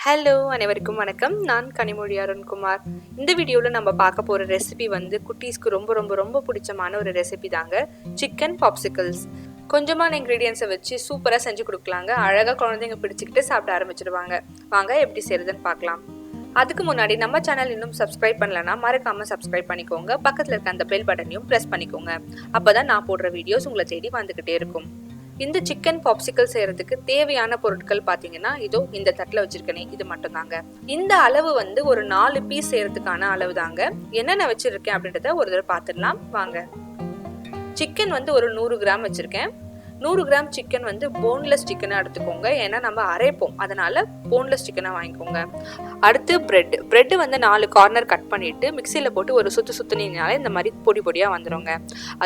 Hello அனைவருக்கும் வணக்கம். நான் கனிமொழி அருண்குமார். இந்த வீடியோவில் நம்ம பார்க்க போகிற ரெசிபி வந்து குட்டீஸ்க்கு ரொம்ப ரொம்ப ரொம்ப பிடிச்சமான ஒரு ரெசிபி தாங்க, சிக்கன் பாப்சிகல்ஸ். கொஞ்சமான இன்க்ரீடியன்ஸை வச்சு சூப்பராக செஞ்சு கொடுக்கலாங்க. அழகாக குழந்தைங்க பிடிச்சிக்கிட்டு சாப்பிட ஆரம்பிச்சிடுவாங்க. வாங்க எப்படி செய்யறதுன்னு பார்க்கலாம். அதுக்கு முன்னாடி நம்ம சேனல் இன்னும் சப்ஸ்கிரைப் பண்ணலன்னா மறக்காமல் சப்ஸ்கிரைப் பண்ணிக்கோங்க. பக்கத்தில் இருக்க அந்த பெல் பட்டனையும் ப்ரெஸ் பண்ணிக்கோங்க. அப்போ தான் நான் போடுற வீடியோஸ் உங்களை தேடி வந்துக்கிட்டே இருக்கும். இந்த சிக்கன் பாப்சிக்கல் செய்யறதுக்கு தேவையான பொருட்கள் பார்த்தீங்கன்னா இதோ இந்த தட்டில் வச்சிருக்கேனே, இது மட்டும் தாங்க. இந்த அளவு வந்து ஒரு 4 பீஸ் செய்யறதுக்கான அளவு தாங்க. என்னென்ன வச்சிருக்கேன் அப்படின்றத ஒரு தடவை பார்த்துடலாம் வாங்க. சிக்கன் வந்து ஒரு 100 கிராம் வச்சிருக்கேன். 100 கிராம் சிக்கன் வந்து போன்லெஸ் சிக்கனாக எடுத்துக்கோங்க. ஏன்னா நம்ம அரைப்போம், அதனால போன்லெஸ் சிக்கனாக வாங்கிக்கோங்க. அடுத்து பிரெட் வந்து 4 கார்னர் கட் பண்ணிட்டு மிக்சியில் போட்டு ஒரு சுற்றுனீங்கனாலே இந்த மாதிரி பொடி பொடியாக வந்துடுங்க.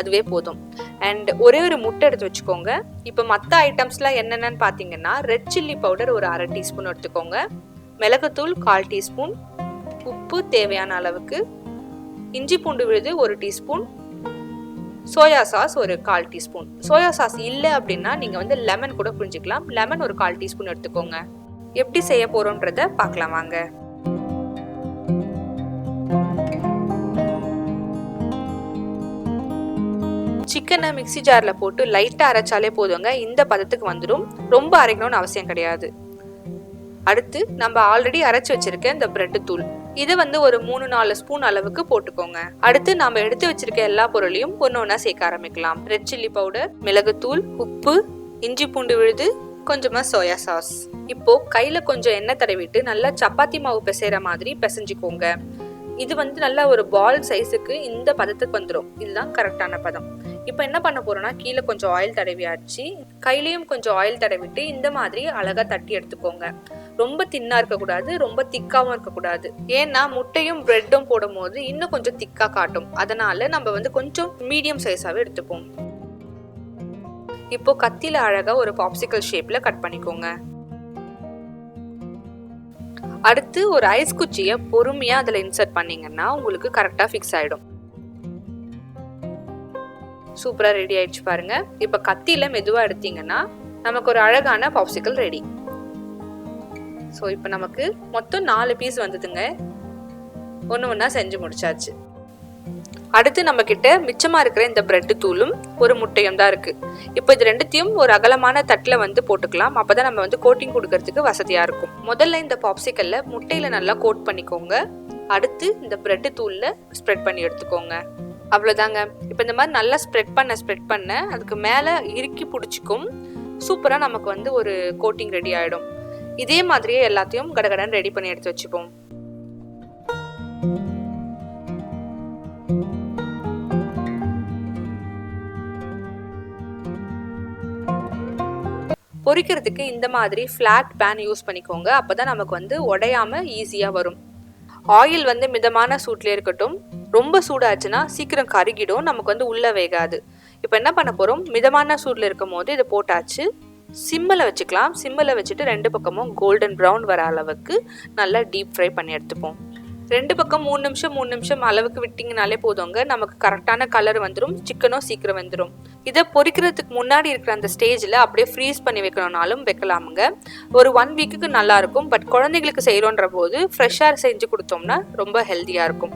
அதுவே போதும். அண்ட் ஒரே ஒரு முட்டை எடுத்து வச்சுக்கோங்க. இப்போ மற்ற ஐட்டம்ஸ்லாம் என்னென்னு பார்த்தீங்கன்னா, ரெட் சில்லி பவுடர் ஒரு 1/2 டீஸ்பூன் எடுத்துக்கோங்க, மிளகுத்தூள் 1/4 டீஸ்பூன், உப்பு தேவையான அளவுக்கு, இஞ்சி பூண்டு விழுது 1 டீஸ்பூன், சோயா சாஸ் ஒரு 1/4 டீஸ்பூன். சோயா சாஸ் இல்லை அப்படின்னா நீங்கள் வந்து லெமன் கூட புரிஞ்சுக்கலாம். லெமன் ஒரு 1/4 டீஸ்பூன் எடுத்துக்கோங்க. எப்படி செய்ய போகிறோன்றத பார்க்கலாம் வாங்க. சிக்கனை மிக்சி ஜாரில் போட்டு லைட்டாக அரைச்சாலே போதுங்க. இந்த பதத்துக்கு வந்துடும். ரொம்ப அரைக்கணும்னு அவசியம் கிடையாது. அடுத்து நம்ம ஆல்ரெடி அரைச்சி வச்சிருக்க இந்த பிரெட் தூள், இது வந்து ஒரு 3-4 ஸ்பூன் அளவுக்கு போட்டுக்கோங்க. அடுத்து நம்ம எடுத்து வச்சிருக்க எல்லா பொருளையும் ஒன்னொன்னா சேர்க்க ஆரம்பிக்கலாம். ரெட் சில்லி பவுடர், மிளகுத்தூள், உப்பு, இஞ்சி பூண்டு விழுது, கொஞ்சமா சோயா சாஸ். இப்போ கையில கொஞ்சம் எண்ணெய் தடவிட்டு நல்லா சப்பாத்தி மாவு பிசைற மாதிரி பிசைஞ்சுக்கோங்க. இது வந்து நல்லா ஒரு பால் சைஸுக்கு இந்த பதத்துக்கு வந்துடும். இதுதான் கரெக்டான பதம். இப்போ என்ன பண்ண போறோம்னா, கீழே கொஞ்சம் ஆயில் தடவியாச்சு, கையிலையும் கொஞ்சம் ஆயில் தடவிட்டு இந்த மாதிரி அழகா தட்டி எடுத்துக்கோங்க. ரொம்ப தின்னா இருக்கக்கூடாது, ரொம்ப திக்காவும் இருக்கக்கூடாது. ஏன்னா முட்டையும் பிரெட்டும் போடும் போது இன்னும் கொஞ்சம் திக்கா காட்டும். அதனால நம்ம வந்து கொஞ்சம் மீடியம் சைஸாவே எடுத்துப்போம். இப்போ கத்தியில அழகா ஒரு பாப்சிக்கல் ஷேப்ல கட் பண்ணிக்கோங்க. அடுத்து ஒரு ஐஸ் குச்சியை பொறுமையா அதுல இன்சர்ட் பண்ணீங்கன்னா உங்களுக்கு கரெக்டா ஃபிக்ஸ் ஆயிடும். சூப்பரா ரெடி ஆயிடுச்சு பாருங்க. இப்ப கத்தியில மெதுவா எடுத்தீங்கன்னா நமக்கு ஒரு அழகான பாப்சிக்கல் ரெடி. ஸோ இப்போ நமக்கு மொத்தம் 4 பீஸ் வந்ததுங்க. ஒன்னா செஞ்சு முடிச்சாச்சு. அடுத்து நம்ம கிட்ட மிச்சமா இருக்கிற இந்த பிரெட் தூளும் ஒரு முட்டையும் தான் இருக்கு. இப்போ இது ரெண்டுத்தையும் ஒரு அகலமான தட்டில் வந்து போட்டுக்கலாம். அப்பதான் நம்ம வந்து கோட்டிங் கொடுக்கறதுக்கு வசதியா இருக்கும். முதல்ல இந்த பாப்சிக்கல்ல முட்டையில நல்லா கோட் பண்ணிக்கோங்க. அடுத்து இந்த பிரெட் தூள்ல ஸ்ப்ரெட் பண்ணி எடுத்துக்கோங்க. அவ்வளோதாங்க. இப்போ இந்த மாதிரி நல்லா ஸ்ப்ரெட் பண்ண அதுக்கு மேலே இறுக்கி பிடிச்சிக்கும். சூப்பராக நமக்கு வந்து ஒரு கோட்டிங் ரெடி ஆகிடும். இதே மாதிரியே எல்லாத்தையும் கடகடன் ரெடி பண்ணி எடுத்து வச்சுப்போம். பொரிக்கிறதுக்கு இந்த மாதிரி ஃப்ளாட் பேன் யூஸ் பண்ணிக்கோங்க. அப்போதான் நமக்கு வந்து உடையாம ஈஸியாக வரும். ஆயில் வந்து மிதமான சூட்லேயே இருக்கட்டும். ரொம்ப சூடாச்சுன்னா சீக்கிரம் கருகிடும், நமக்கு வந்து உள்ள வேகாது. இப்போ என்ன பண்ண போகிறோம், மிதமான சூடில் இருக்கும் போது இதை போட்டாச்சு. சிம்மில் வச்சுக்கலாம். சிம்மில் வச்சுட்டு 2 பக்கமும் கோல்டன் ப்ரௌன் வர அளவுக்கு நல்லா டீப் ஃப்ரை பண்ணி எடுத்துப்போம். 2 பக்கம் 3 நிமிஷம் அளவுக்கு விட்டிங்கனாலே போதுங்க. நமக்கு கரெக்டான கலர் வந்துடும். சிக்கனும் சீக்கிரம் வந்துடும். இதை பொரிக்கிறதுக்கு முன்னாடி இருக்கிற அந்த ஸ்டேஜில் அப்படியே ஃப்ரீஸ் பண்ணி வைக்கணும்னாலும் வைக்கலாமுங்க. ஒரு 1 வீக்குக்கு நல்லா இருக்கும். பட் குழந்தைங்களுக்கு செய்கிறோன்ற போது ஃப்ரெஷ்ஷாக செஞ்சு கொடுத்தோம்னா ரொம்ப ஹெல்த்தியாக இருக்கும்.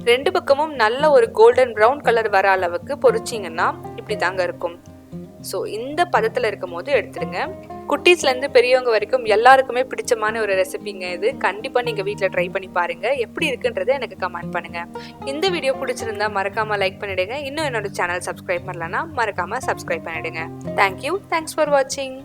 2 பக்கமும் நல்ல ஒரு கோல்டன் ப்ரௌன் கலர் வர அளவுக்கு பொரிச்சிங்கன்னா இப்படி தாங்க இருக்கும். ஸோ இந்த பதத்தில் இருக்கும் போது எடுத்துடுங்க. குட்டீஸ்லேருந்து பெரியவங்க வரைக்கும் எல்லாருக்குமே பிடிச்சமான ஒரு ரெசிபிங்க இது. கண்டிப்பாக நீங்கள் வீட்டில் ட்ரை பண்ணி பாருங்கள். எப்படி இருக்குன்றதை எனக்கு கமெண்ட் பண்ணுங்கள். இந்த வீடியோ பிடிச்சிருந்தா மறக்காமல் லைக் பண்ணிவிடுங்க. இன்னும் என்னோட சேனல் சப்ஸ்கிரைப் பண்ணலன்னா மறக்காமல் சப்ஸ்கிரைப் பண்ணிவிடுங்க. தேங்க்யூ. தேங்க்ஸ் ஃபார் வாட்சிங்.